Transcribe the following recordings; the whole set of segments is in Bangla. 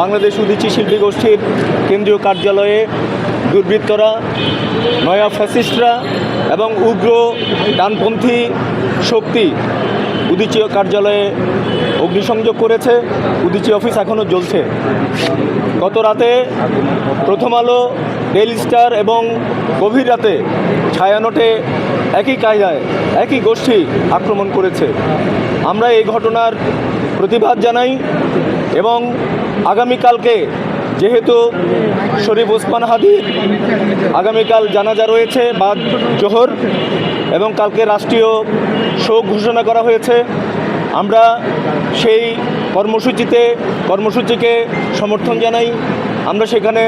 বাংলাদেশ উদীচী শিল্পী গোষ্ঠীর কেন্দ্রীয় কার্যালয়ে দুর্বৃত্তরা, নয়া ফ্যাসিস্টরা এবং উগ্র ডানপন্থী শক্তি উদীচী কার্যালয়ে অগ্নিসংযোগ করেছে। উদীচী অফিস এখনও জ্বলছে। গত রাতে প্রথম আলো, ডেইলি স্টার এবং গভীর রাতে ছায়ানটে একই কায়দায় একই গোষ্ঠী আক্রমণ করেছে। আমরা এই ঘটনার প্রতিবাদ জানাই এবং আগামীকালকে যেহেতু শরীফ ওসমান হাদির আগামীকাল জানাজা রয়েছে বাদ জোহর এবং কালকে রাষ্ট্রীয় শোক ঘোষণা করা হয়েছে, আমরা সেই কর্মসূচিকে সমর্থন জানাই। আমরা সেখানে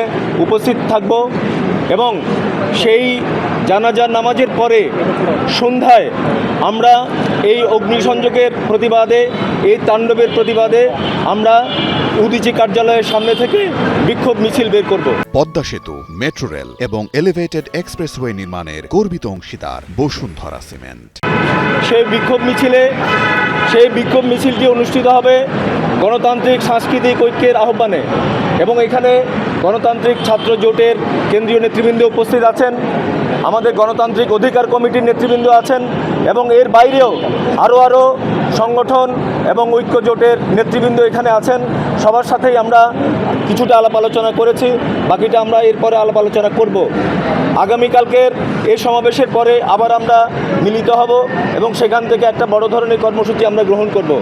উপস্থিত থাকব এবং সেই জানাজার নামাজের পরে সন্ধ্যায় আমরা এই অগ্নিসংযোগের প্রতিবাদে, এই তাণ্ডবের প্রতিবাদে আমরা উদীচী কার্যালয়ের সামনে থেকে বিক্ষোভ মিছিল বের করব। পদ্মা সেতু, মেট্রো রেল এবং এলিভেটেড এক্সপ্রেসওয়ে নির্মাণের গর্বিত অংশীদার বসুন্ধরা সিমেন্ট। সেই বিক্ষোভ মিছিলটি অনুষ্ঠিত হবে গণতান্ত্রিক সাংস্কৃতিক ঐক্যের আহ্বানে এবং এখানে গণতান্ত্রিক ছাত্র জোটের কেন্দ্রীয় নেতৃবৃন্দ উপস্থিত আছেন, আমাদের গণতান্ত্রিক অধিকার কমিটির নেতৃবৃন্দ আছেন এবং এর বাইরেও আরও সংগঠন এবং ঐক্য জোটের নেতৃবৃন্দ এখানে আছেন। সবার সাথেই আমরা কিছুটা আলাপ আলোচনা করেছি, বাকিটা আমরা এরপরে আলাপ আলোচনা করব। আগামীকালকের এই সমাবেশের পরে আবার আমরা মিলিত হব এবং সেখান থেকে একটা বড় ধরনের কর্মসূচি আমরা গ্রহণ করব।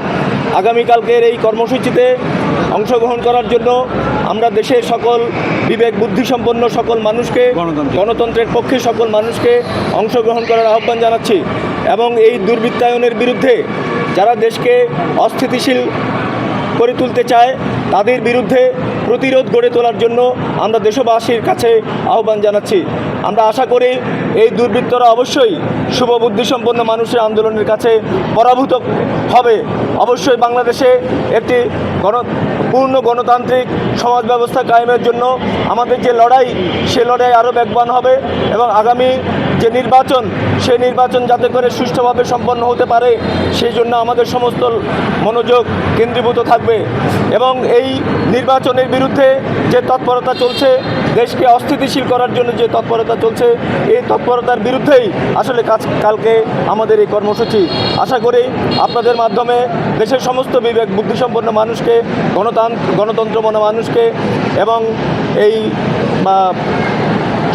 আগামীকালকের এই কর্মসূচিতে অংশগ্রহণ করার জন্য আমরা দেশের সকল বিবেক বুদ্ধিসম্পন্ন সকল মানুষকে, গণতন্ত্রের পক্ষে সকল মানুষকে অংশগ্রহণ করার আহ্বান জানাচ্ছি এবং এই দুর্বৃত্তায়নের বিরুদ্ধে যারা দেশকে অস্থিতিশীল করে তুলতে চায় তাদের বিরুদ্ধে প্রতিরোধ গড়ে তোলার জন্য আমরা দেশবাসীর কাছে আহ্বান জানাচ্ছি। আমরা আশা করি এই দুর্বৃত্তরা অবশ্যই শুভবুদ্ধিসম্পন্ন মানুষের আন্দোলনের কাছে পরাভূত হবে। অবশ্যই বাংলাদেশে একটি পূর্ণ গণতান্ত্রিক সমাজ ব্যবস্থা কায়েমের জন্য আমাদের যে লড়াই, সে লড়াই আরও বেগবান হবে এবং আগামী যে নির্বাচন, সেই নির্বাচন যাতে করে সুষ্ঠুভাবে সম্পন্ন হতে পারে সেই জন্য আমাদের সমস্ত মনোযোগ কেন্দ্রীভূত থাকবে এবং এই নির্বাচনের বিরুদ্ধে যে তৎপরতা চলছে, দেশকে অস্থিতিশীল করার জন্য যে তৎপরতা চলছে, এই তৎপরতার বিরুদ্ধেই আসলে কালকে আমাদের এই কর্মসূচি। আশা করি আপনাদের মাধ্যমে দেশের সমস্ত বিবেক বুদ্ধিসম্পন্ন মানুষকে, গণতন্ত্রমনা মানুষকে এবং এই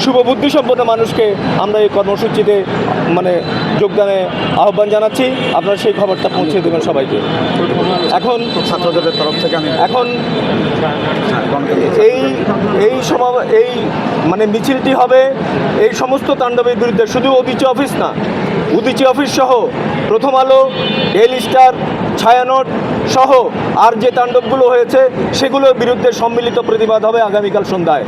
শুভবুদ্ধিসম্পন্ন মানুষকে আমরা এই কর্মসূচিতে যোগদানে আহ্বান জানাচ্ছি। আপনারা সেই খবরটা পৌঁছে দেবেন সবাইকে। এখন ছাত্রদের তরফ থেকে এখন এই মিছিলটি হবে এই সমস্ত তাণ্ডবের বিরুদ্ধে, শুধু উদীচী অফিস না, উদীচী অফিস সহ প্রথম আলো, ডেইলি স্টার, ছায়ানট সহ আর যে তাণ্ডবগুলো হয়েছে সেগুলোর বিরুদ্ধে সম্মিলিত প্রতিবাদ হবে আগামীকাল সন্ধ্যায়।